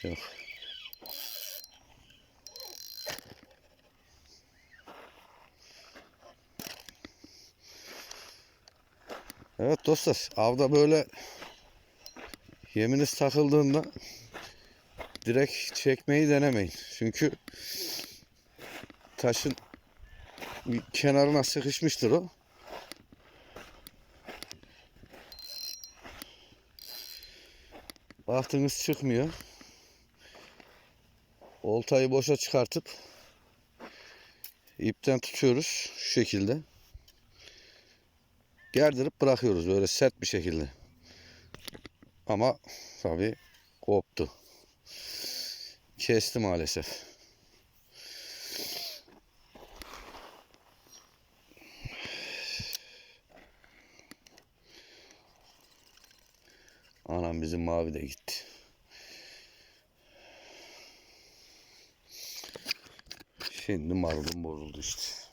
Yok. Evet dostlar, avda böyle yeminiz takıldığında direkt çekmeyi denemeyin. Çünkü taşın bir kenarına sıkışmıştır o. Baktınız çıkmıyor. Oltayı boşa çıkartıp ipten tutuyoruz şu şekilde. Gerdirip bırakıyoruz böyle sert bir şekilde. Ama tabii koptu. Kesti maalesef. Anam bizim mavi de gitti. Şimdi marulum bozuldu işte.